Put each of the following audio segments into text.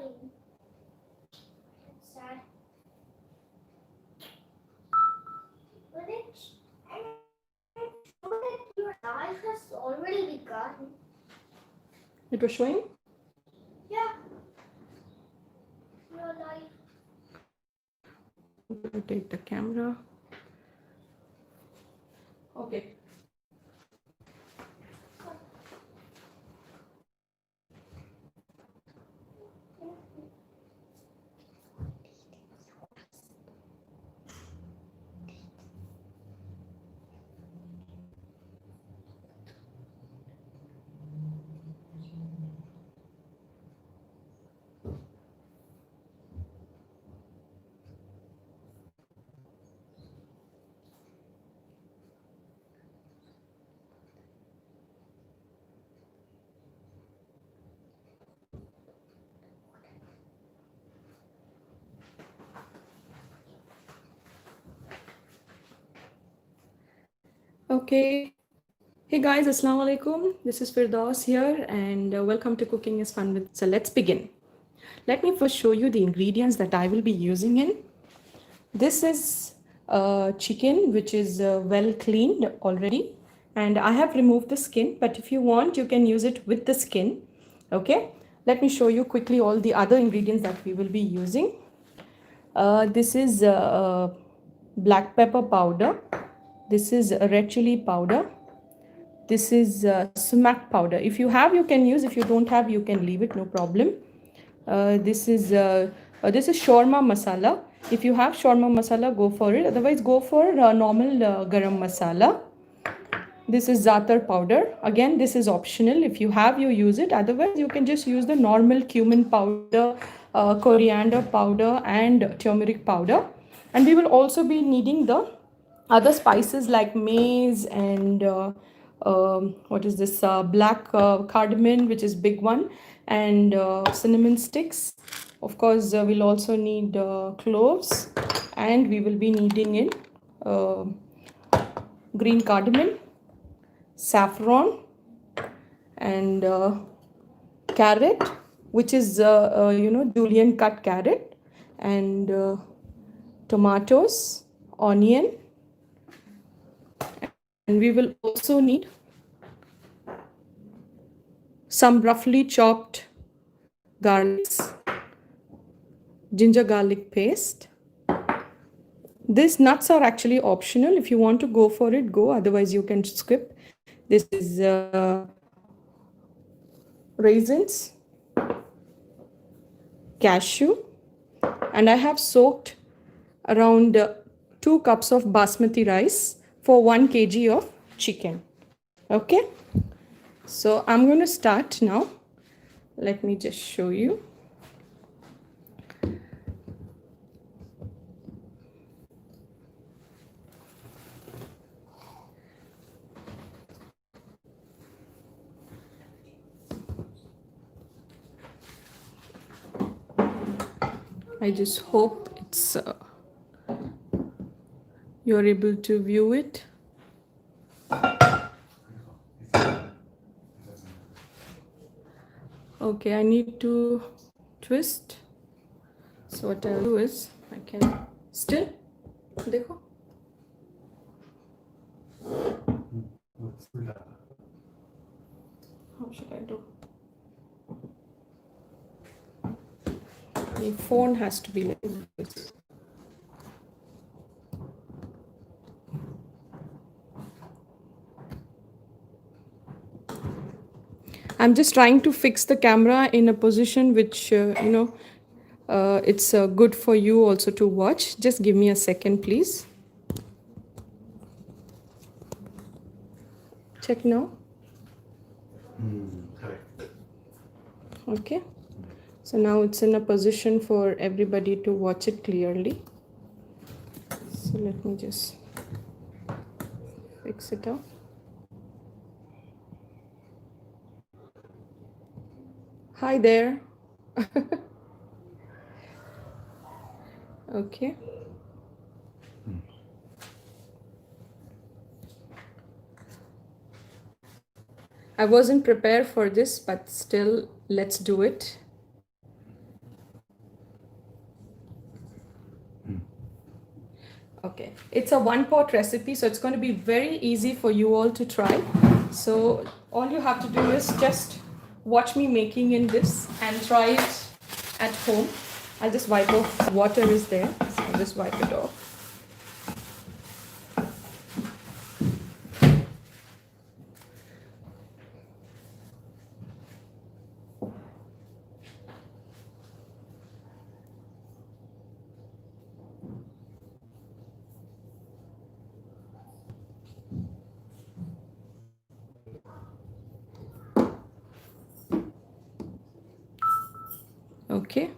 fine. It's sad. But it's, and so that your life has already begun. It was showing? Yeah. Your life. Rotate the camera. Okay. Okay. Hey guys, Assalamualaikum. This is Firdaus here and welcome to Cooking is Fun with. So let's begin. Let me first show you the ingredients that I will be using in. This is chicken which is well cleaned already and I have removed the skin, but if you want you can use it with the skin. Okay, let me show you quickly all the other ingredients that we will be using. This is black pepper powder. This is red chili powder. This is sumac powder. If you have, you can use. If you don't have, you can leave it, no problem. This is shawarma masala. If you have shawarma masala, go for it. Otherwise, go for normal garam masala. This is zatar powder. Again, this is optional. If you have, you use it. Otherwise, you can just use the normal cumin powder, coriander powder, and turmeric powder. And we will also be needing the other spices like maize and what is this black cardamom, which is big one, and cinnamon sticks. Of course, we'll also need cloves, and we will be needing in green cardamom, saffron, and carrot, which is julienne cut carrot, and tomatoes, onion, and we will also need some roughly chopped garlics, ginger garlic paste. These nuts are actually optional. If you want to go for it, go. Otherwise, you can skip. This is raisins, cashew, and I have soaked around 2 cups of basmati rice for 1 kg of chicken. Okay, so I'm going to start now. Let me just show you. I just hope it's you're able to view it. Okay, I need to twist. So what I'll do is I can still देखो. How should I do? The phone has to be like this. I'm just trying to fix the camera in a position which it's good for you also to watch. Just give me a second, please. Check now. Correct. Okay. So now it's in a position for everybody to watch it clearly. So let me just fix it up. Hi there. Okay. I wasn't prepared for this, but still, let's do it. Okay, it's a one pot recipe, so it's going to be very easy for you all to try. So all you have to do is just watch me making in this and try it at home. I'll just wipe off water is there, so I'll just wipe it off. Okay,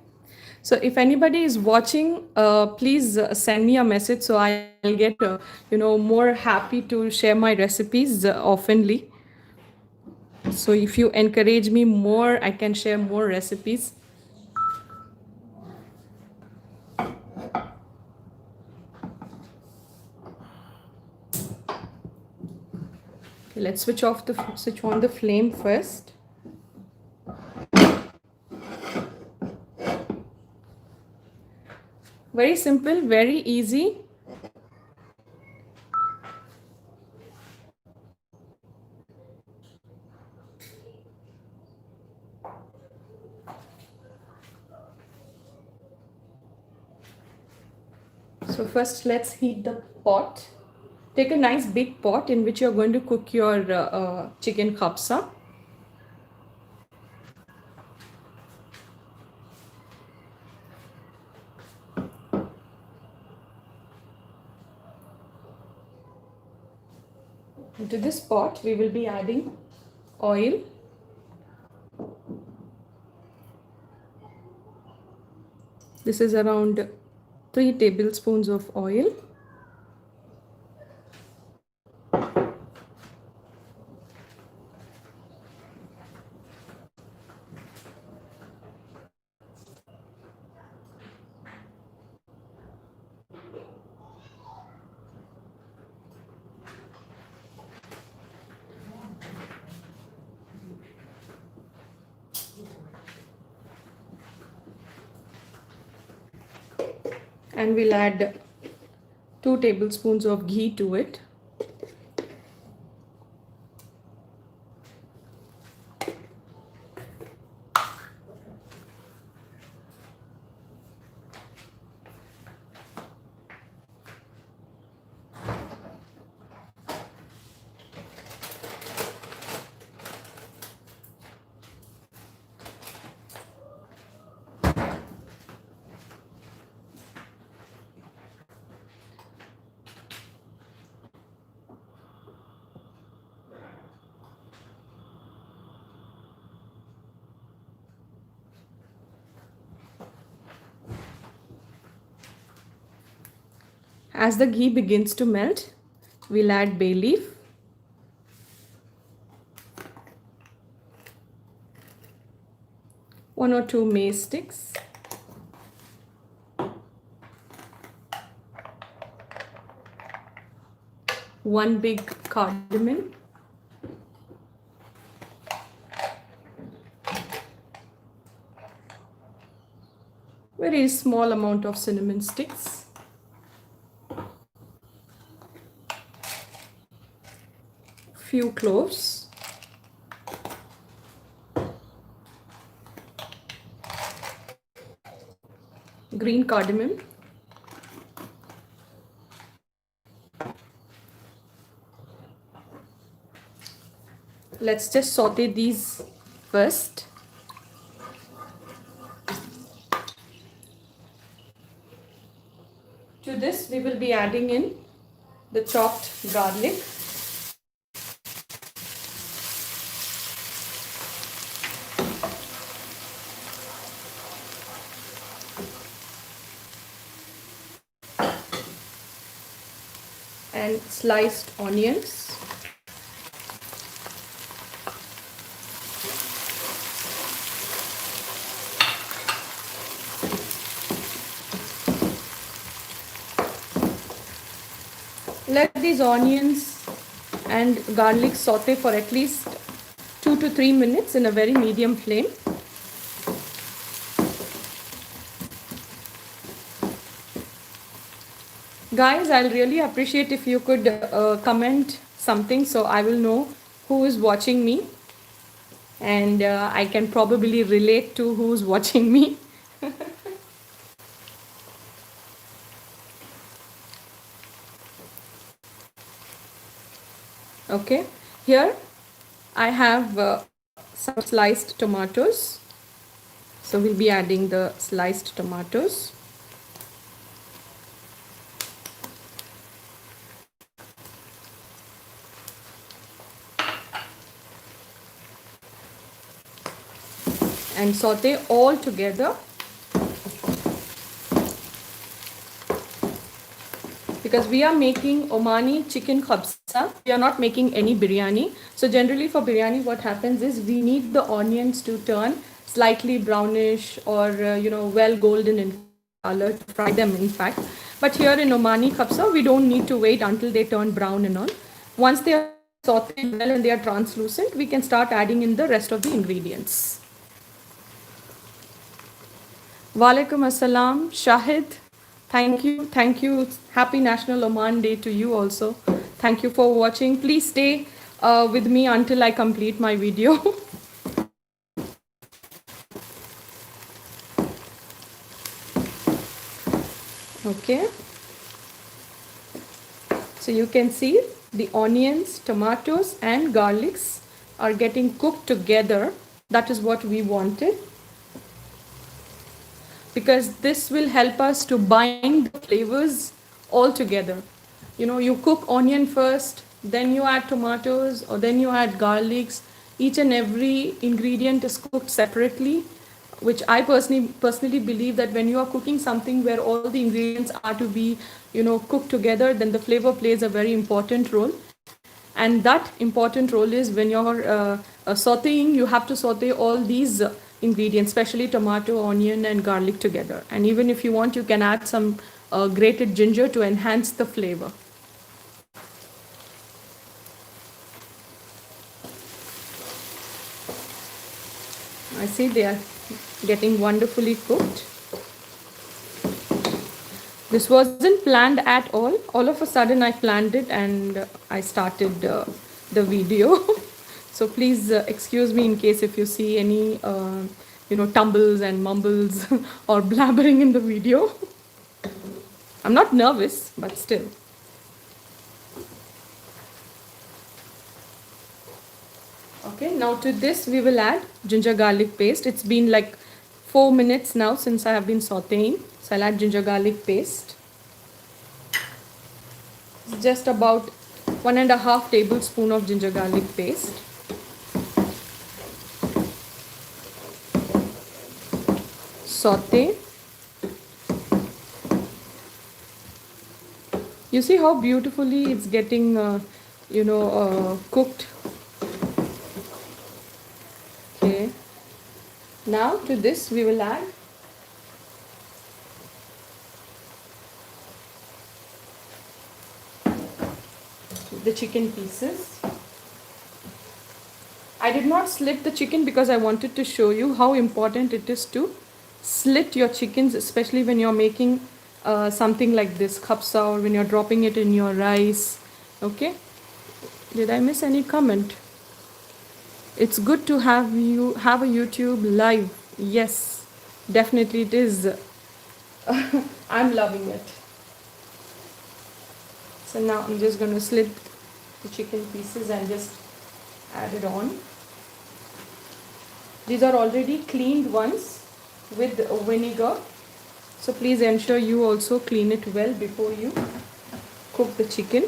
so if anybody is watching, please send me a message so I'll get more happy to share my recipes oftenly. So if you encourage me more, I can share more recipes. Okay, let's switch on the flame first. Very simple, very easy. So first let's heat the pot. Take a nice big pot in which you're going to cook your chicken kabsa. Into this pot we will be adding oil. This is around 3 tablespoons of oil. And we'll add 2 tablespoons of ghee to it. As the ghee begins to melt, we'll add bay leaf, one or two mace sticks, one big cardamom, very small amount of cinnamon sticks, few cloves, green cardamom, let's just saute these first. To this we will be adding in the chopped garlic. And sliced onions. Let these onions and garlic saute for at least 2 to 3 minutes in a very medium flame. Guys, I'll really appreciate if you could comment something so I will know who is watching me, and I can probably relate to who's watching me. Okay, here I have some sliced tomatoes. So we'll be adding the sliced tomatoes. And saute all together, because we are making Omani chicken kabsa. We are not making any biryani. So generally for biryani, what happens is we need the onions to turn slightly brownish or well golden in color to fry them, in fact. But here in Omani kabsa, we don't need to wait until they turn brown and all. Once they are sauteed well and they are translucent, we can start adding in the rest of the ingredients. Walaikum Assalam, Shahid. Thank you. Thank you. Happy National Oman Day to you also. Thank you for watching. Please stay with me until I complete my video. Okay. So you can see the onions, tomatoes and garlics are getting cooked together. That is what we wanted, because this will help us to bind the flavors all together. You cook onion first, then you add tomatoes, or then you add garlics. Each and every ingredient is cooked separately, which I personally believe that when you are cooking something where all the ingredients are to be cooked together, then the flavor plays a very important role. And that important role is when you're sauteing, you have to saute all these ingredients, especially tomato, onion and garlic together. And even if you want, you can add some grated ginger to enhance the flavor. I see they are getting wonderfully cooked. This wasn't planned at all. All of a sudden I planned it and I started the video. So please excuse me in case if you see any tumbles and mumbles or blabbering in the video. I'm not nervous, but still. Okay, now to this we will add ginger garlic paste. It's been like 4 minutes now since I have been sauteing. So I'll add ginger garlic paste. Just about 1.5 tablespoons of ginger garlic paste. Saute. You see how beautifully it's getting cooked. Okay. Now to this we will add the chicken pieces. I did not slit the chicken because I wanted to show you how important it is to slit your chickens, especially when you're making something like this kabsa, or when you're dropping it in your rice. Okay, did I miss any comment? It's good to have you have a YouTube live. Yes, definitely it is. I'm loving it. So now I'm just going to slit the chicken pieces and just add it on. These are already cleaned ones with vinegar. So please ensure you also clean it well before you cook the chicken.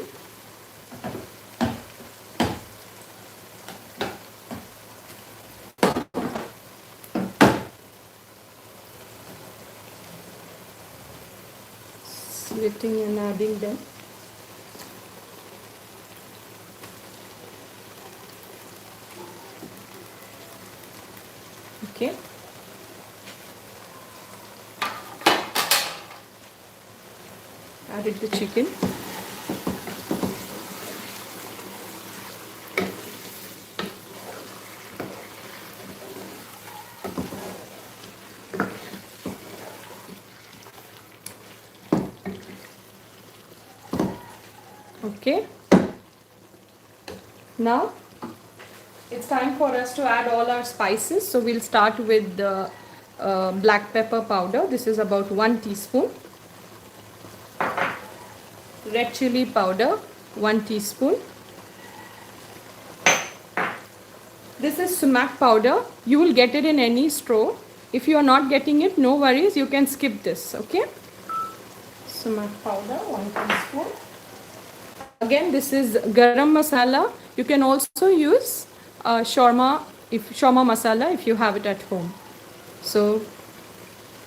Slitting and adding them. Okay. Added the chicken. Okay. Now it's time for us to add all our spices. So we'll start with the black pepper powder. This is about 1 teaspoon. Red chilli powder, 1 teaspoon. This is sumac powder. You will get it in any store. If you are not getting it, no worries. You can skip this. Okay. Sumac powder, 1 teaspoon. Again, this is garam masala. You can also use shawarma masala if you have it at home. So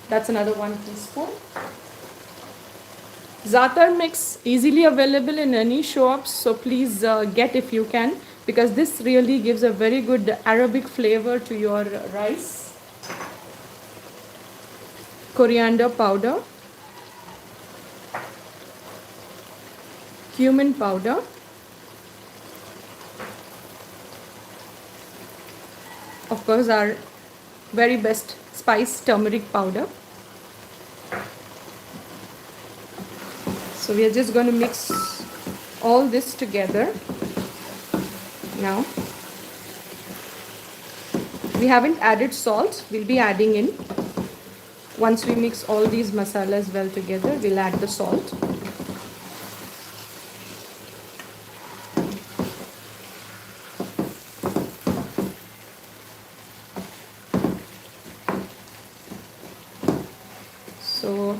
that's another 1 teaspoon. Zatar mix, easily available in any shops, so please get if you can, because this really gives a very good Arabic flavor to your rice. Coriander powder, cumin powder, of course our very best spice, turmeric powder. So we are just going to mix all this together. Now we haven't added salt, we'll be adding in. Once we mix all these masalas well together, we'll add the salt. So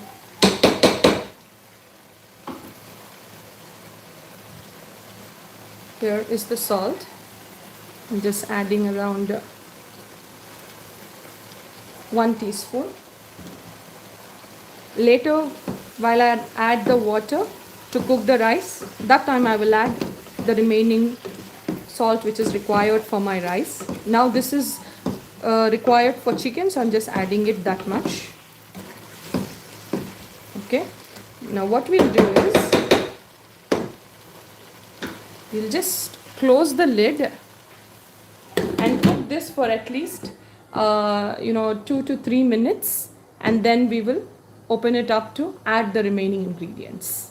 here is the salt. I'm just adding around 1 teaspoon. Later, while I add the water to cook the rice, that time I will add the remaining salt which is required for my rice. Now this is required for chicken, so I'm just adding it that much. Okay. Now what we'll do is we'll just close the lid and cook this for at least 2 to 3 minutes, and then we will open it up to add the remaining ingredients.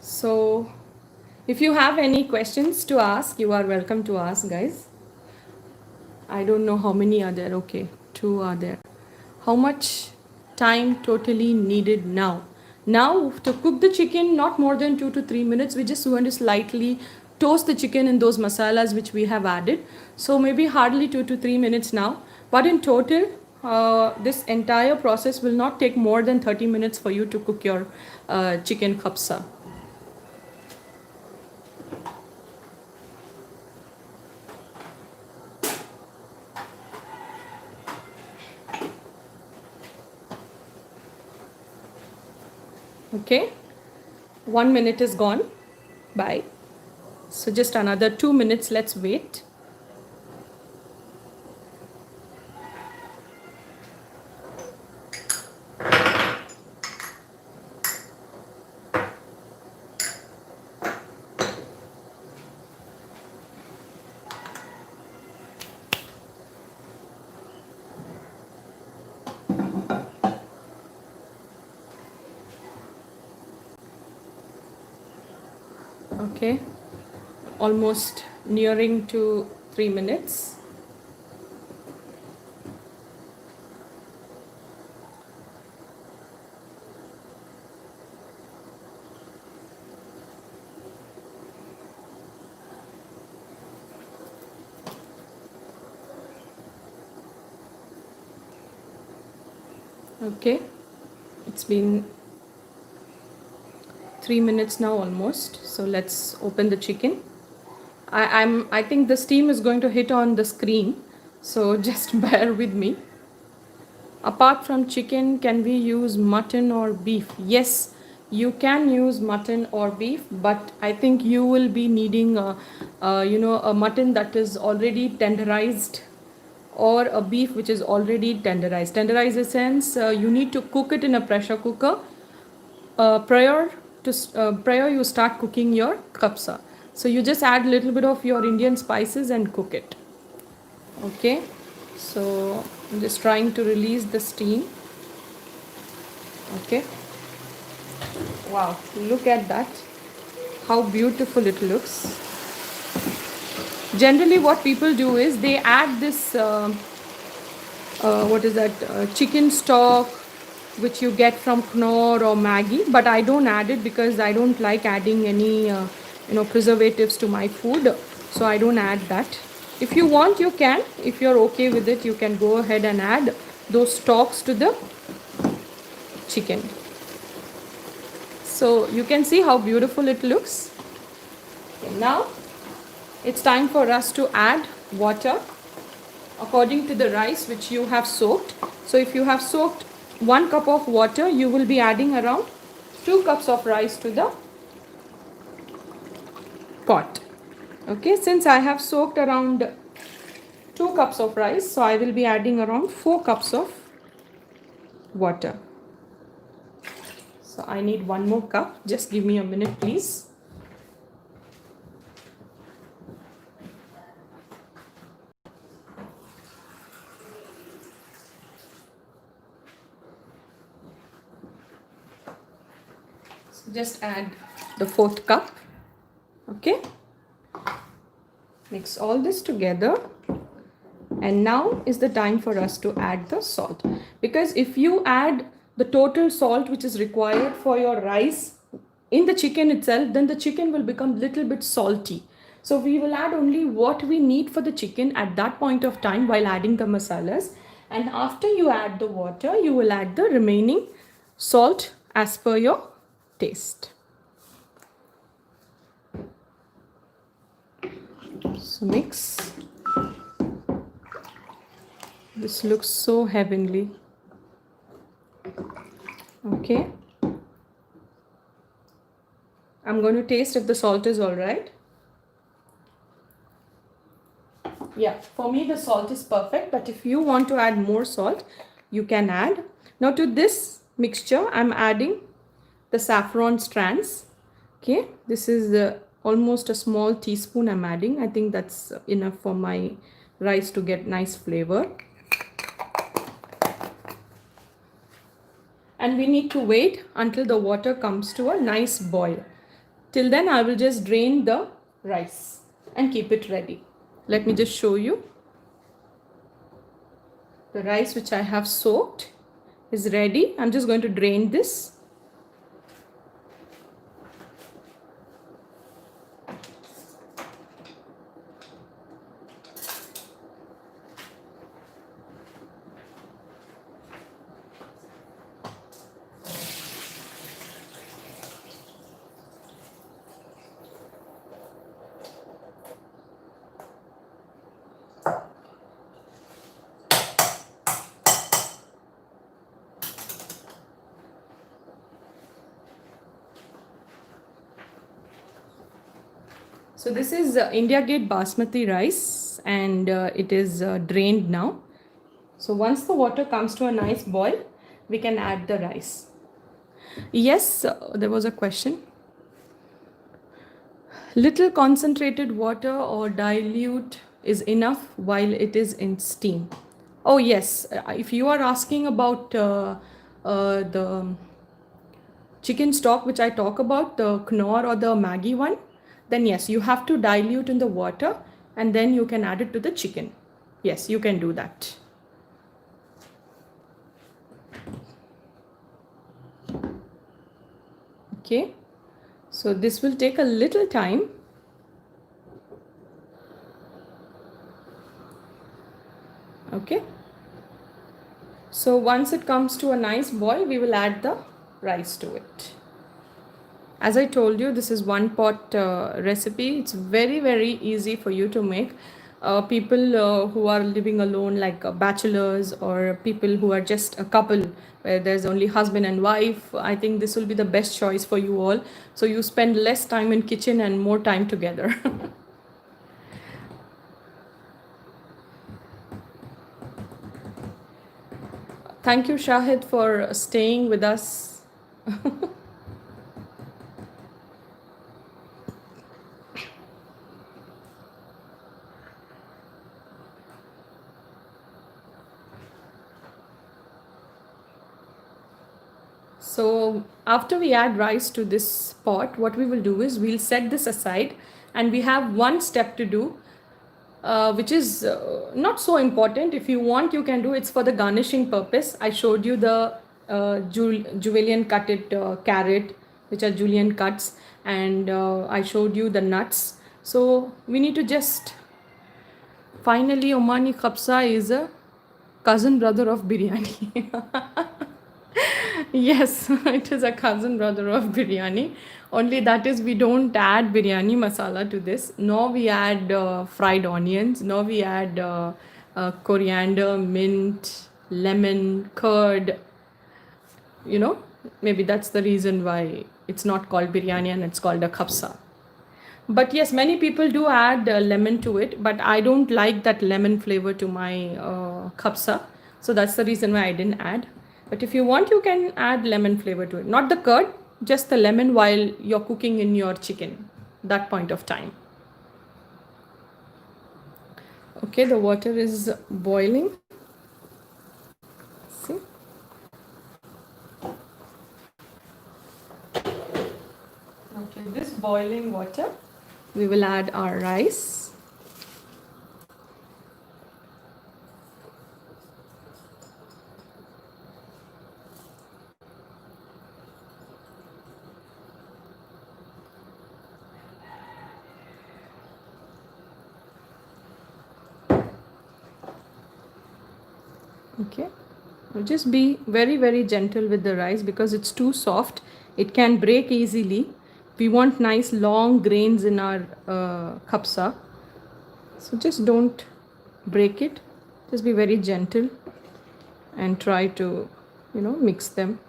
So if you have any questions to ask, you are welcome to ask, guys. I don't know how many are there. Okay, 2 are there. How much time totally needed now? Now to cook the chicken, not more than 2 to 3 minutes. We just want to slightly toast the chicken in those masalas which we have added. So maybe hardly 2 to 3 minutes now. But in total, this entire process will not take more than 30 minutes for you to cook your chicken kabsa. Okay, 1 minute is gone by. So just another 2 minutes, let's wait. Okay, almost nearing to 3 minutes. Okay, it's been 3 minutes now almost. So let's open the chicken. I think the steam is going to hit on the screen, so just bear with me. Apart from chicken, can we use mutton or beef? Yes, you can use mutton or beef, but I think you will be needing a mutton that is already tenderized, or a beef which is already tenderized. Tenderized in the sense you need to cook it in a pressure cooker prior you start cooking your kapsa. So you just add a little bit of your Indian spices and cook it. Okay, so I'm just trying to release the steam. Okay, wow, look at that, how beautiful it looks. Generally what people do is they add this what is that, chicken stock which you get from Knorr or Maggi, but I don't add it because I don't like adding any preservatives to my food, so I don't add that. If you want, you can. If you're okay with it, you can go ahead and add those stalks to the chicken. So you can see how beautiful it looks. Okay, now it's time for us to add water according to the rice which you have soaked. So if you have soaked 1 cup of water, you will be adding around 2 cups of rice to the pot. Okay, since I have soaked around 2 cups of rice, so I will be adding around 4 cups of water. So I need 1 more cup. Just give me a minute, please. So just add the 4th cup. Okay, mix all this together, and now is the time for us to add the salt, because if you add the total salt which is required for your rice in the chicken itself, then the chicken will become little bit salty. So we will add only what we need for the chicken at that point of time while adding the masalas, and after you add the water, you will add the remaining salt as per your taste. So mix. This looks so heavenly. Okay, I'm going to taste if the salt is all right. Yeah, for me the salt is perfect, but if you want to add more salt, you can add. Now to this mixture, I'm adding the saffron strands. Okay, this is almost a small teaspoon I'm adding. I think that's enough for my rice to get nice flavor. And we need to wait until the water comes to a nice boil. Till then, I will just drain the rice and keep it ready. Let me just show you. The rice which I have soaked is ready. I'm just going to drain this. So this is India Gate basmati rice, and it is drained now. So once the water comes to a nice boil, we can add the rice. Yes, there was a question. Little concentrated water or dilute is enough while it is in steam. Oh yes, if you are asking about the chicken stock which I talk about, the Knorr or the Maggi one, then yes, you have to dilute in the water and then you can add it to the chicken. Yes, you can do that. Okay, so this will take a little time. Okay, so once it comes to a nice boil, we will add the rice to it. As I told you, this is one pot recipe. It's very easy for you to make. People who are living alone, like bachelors, or people who are just a couple where there's only husband and wife, I think this will be the best choice for you all. So you spend less time in kitchen and more time together. Thank you, Shahid, for staying with us. So after we add rice to this pot, what we will do is we'll set this aside, and we have one step to do, which is not so important. If you want, you can do. It's for the garnishing purpose. I showed you the julienne cutted carrot, which are julienne cuts, and I showed you the nuts. So we need to just, finally, Omani Kabsa is a cousin brother of biryani. Yes, it is a cousin brother of biryani. Only that is, we don't add biryani masala to this. Nor we add fried onions. Nor we add coriander, mint, lemon, curd. You know, maybe that's the reason why it's not called biryani and it's called a kapsa. But yes, many people do add lemon to it, but I don't like that lemon flavor to my kapsa. So that's the reason why I didn't add. But if you want, you can add lemon flavor to it. Not the curd, just the lemon while you're cooking in your chicken, that point of time. Okay, the water is boiling. See? Okay, this boiling water, we will add our rice. Okay, just be very, very gentle with the rice because it's too soft. It can break easily. We want nice long grains in our kapsa. So just don't break it. Just be very gentle and try to, mix them.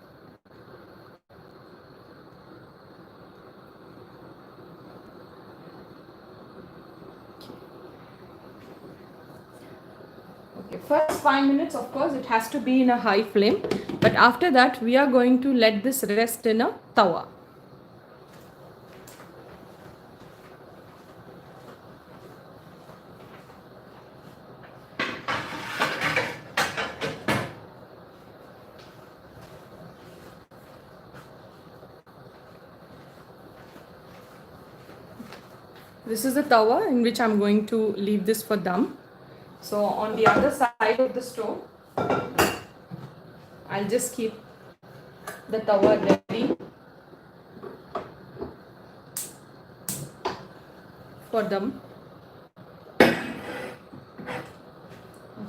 Okay, first 5 minutes, of course, it has to be in a high flame. But after that, we are going to let this rest in a tawa. This is the tawa in which I'm going to leave this for dum. So on the other side of the stove, I'll just keep the tawa ready for dum.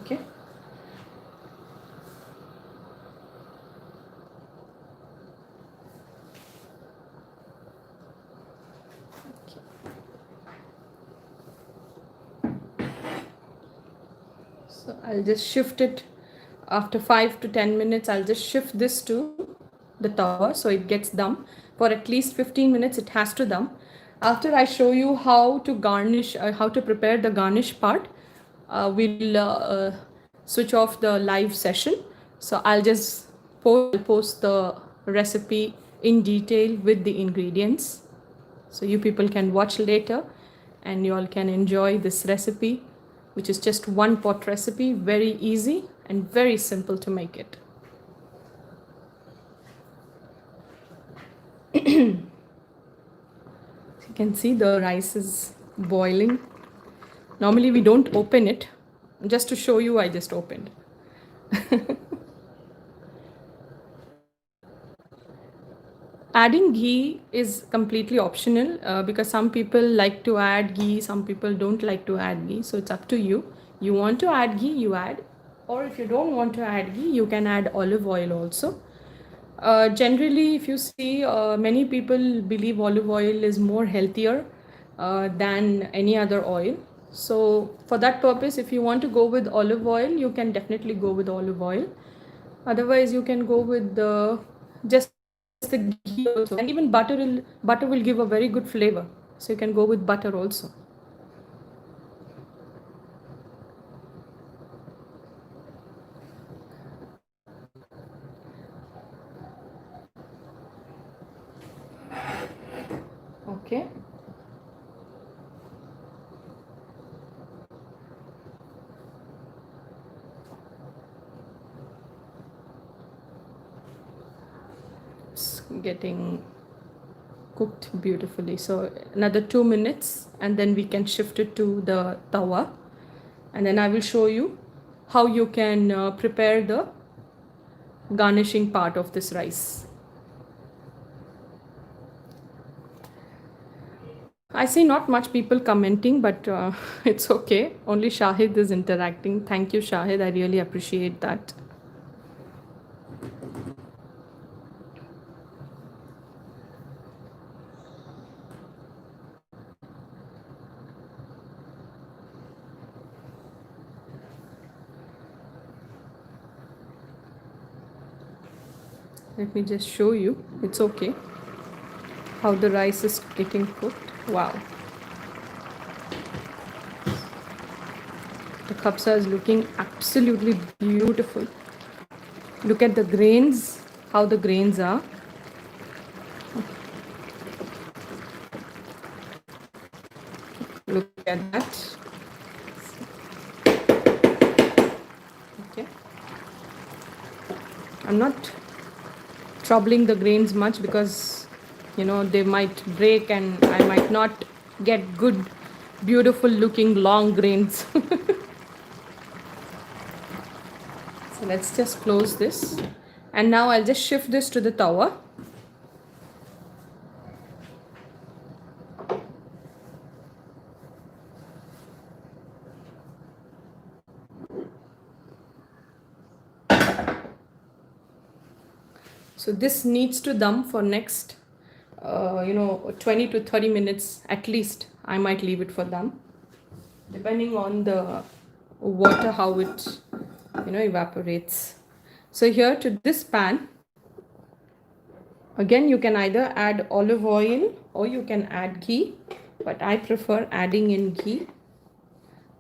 Okay. So I'll just shift it after 5 to 10 minutes. I'll just shift this to the tawa so it gets dum. For at least 15 minutes it has to dum. After I show you how to garnish, how to prepare the garnish part, we'll switch off the live session. So I'll just post the recipe in detail with the ingredients. So you people can watch later and you all can enjoy this recipe, which is just one pot recipe, very easy and very simple to make it. You can see the rice is boiling. Normally we don't open it. Just to show you, I just opened. Adding ghee is completely optional because some people like to add ghee, some people don't like to add ghee. So it's up to you. You want to add ghee, you add. Or if you don't want to add ghee, you can add olive oil also. Generally, if you see, many people believe olive oil is more healthier than any other oil. So for that purpose, if you want to go with olive oil, you can definitely go with olive oil. Otherwise, you can go with just the ghee also. And even butter will give a very good flavor. So you can go with butter also. Okay. It's getting cooked beautifully. So another 2 minutes and then we can shift it to the tawa. And then I will show you how you can prepare the garnishing part of this rice. I see not much people commenting, but it's okay. Only Shahid is interacting. Thank you, Shahid. I really appreciate that. Let me just show you. It's okay. How the rice is getting cooked. Wow. The kabsa is looking absolutely beautiful. Look at the grains, how the grains are. Look at that. Okay. I'm not troubling the grains much because, you know, they might break and I might not get good, beautiful looking long grains. So let's just close this. And now I'll just shift this to the tawa. So this needs to dum for next, 20 to 30 minutes at least. I might leave it for dum, depending on the water, how it, evaporates. So here to this pan, again, you can either add olive oil or you can add ghee, but I prefer adding in ghee,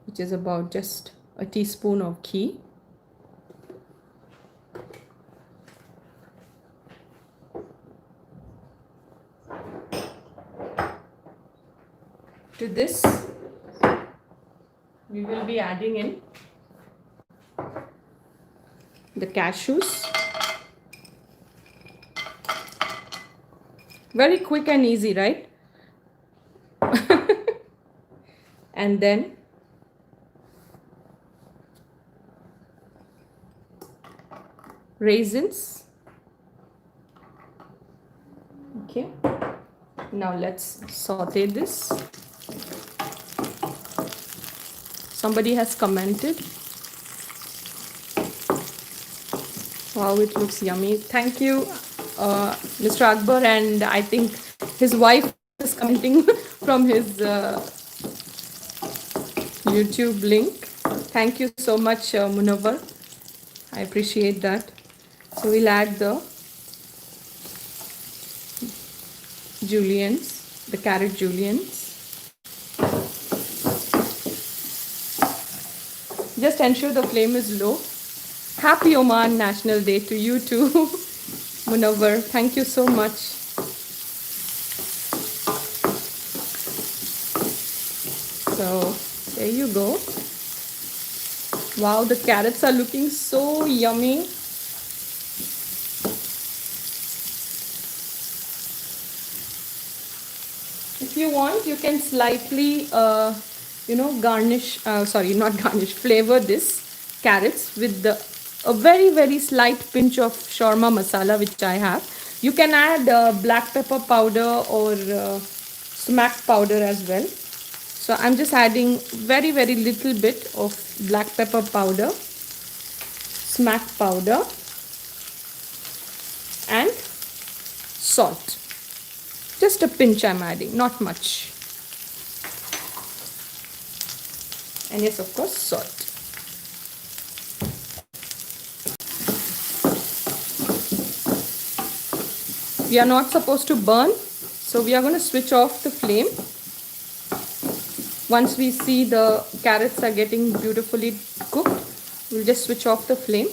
which is about just a teaspoon of ghee. To this, we will be adding in the cashews. Very quick and easy, right? And then raisins. Okay. Now let's saute this. Somebody has commented. Wow, it looks yummy. Thank you, Mr. Akbar, and I think his wife is commenting from his YouTube link. Thank you so much, Munawar. I appreciate that. So we'll add the juliennes, the carrot juliennes. Just ensure the flame is low. Happy Oman National Day to you too, Munawar. Thank you so much. So there you go. Wow, the carrots are looking so yummy. If you want, you can slightly garnish, flavor this carrots with a very slight pinch of shawarma masala, which I have. You can add black pepper powder or sumac powder as well. So I'm just adding very little bit of black pepper powder, sumac powder and salt. Just a pinch I'm adding, not much. And yes, of course, salt. We are not supposed to burn, so we are going to switch off the flame. Once we see the carrots are getting beautifully cooked, we'll just switch off the flame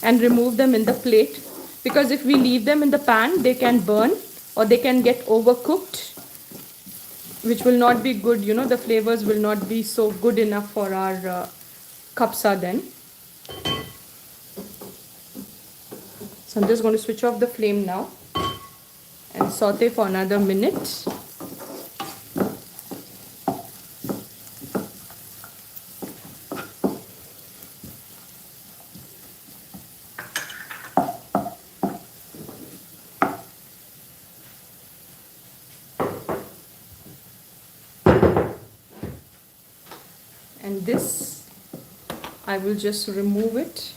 and remove them in the plate. Because if we leave them in the pan, they can burn or they can get overcooked which will not be good, you know, the flavors will not be so good enough for our kapsa then. So I'm just going to switch off the flame now and saute for another minute. And this, I will just remove it.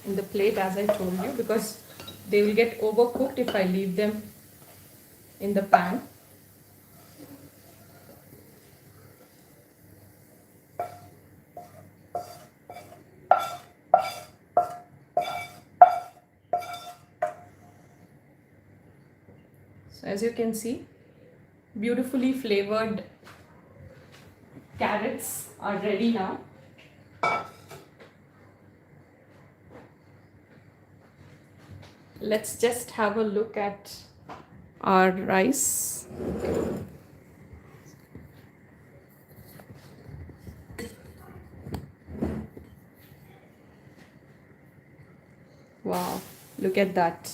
In the plate, as I told you, because they will get overcooked if I leave them in the pan. So as you can see, beautifully flavored carrots are ready now. Let's just have a look at our rice. Wow, look at that.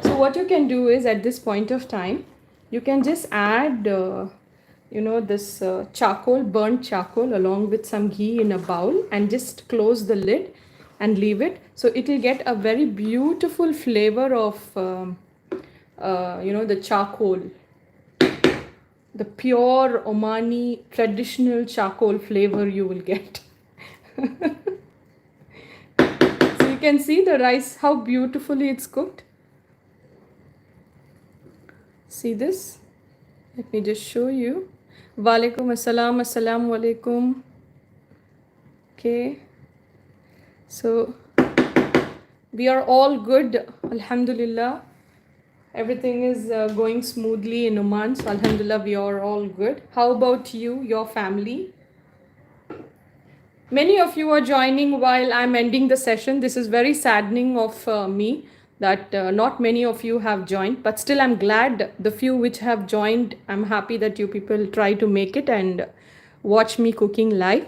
So what you can do is, at this point of time, you can just add you know, this charcoal, burnt charcoal, along with some ghee in a bowl, and just close the lid and leave it. So it will get a very beautiful flavor of you know, the charcoal, the pure Omani traditional charcoal flavor you will get. So you can see the rice, how beautifully it's cooked. See this? Let me just show you. Walaikum assalam, assalamualaikum. Okay. So we are all good, alhamdulillah. Everything is going smoothly in Oman, so alhamdulillah, we are all good. How about you, your family? Many of you are joining while I'm ending the session. This is very saddening of me that not many of you have joined, but still I'm glad the few which have joined. I'm happy that you people try to make it and watch me cooking live.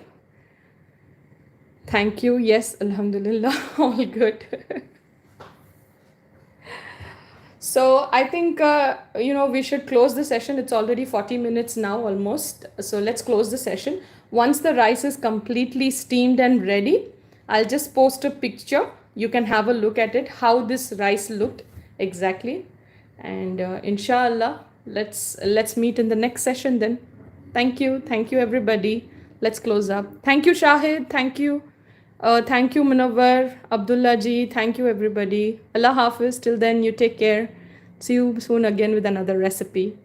Thank you. Yes, alhamdulillah, all good. So I think, you know, we should close the session. It's already 40 minutes now almost. So let's close the session. Once the rice is completely steamed and ready, I'll just post a picture. You can have a look at it, how this rice looked exactly. And inshallah, let's meet in the next session then. Thank you. Thank you, everybody. Let's close up. Thank you, Shahid. Thank you. Thank you, Munawwar, Abdullah ji. Thank you, everybody. Allah Hafiz. Till then, you take care. See you soon again with another recipe.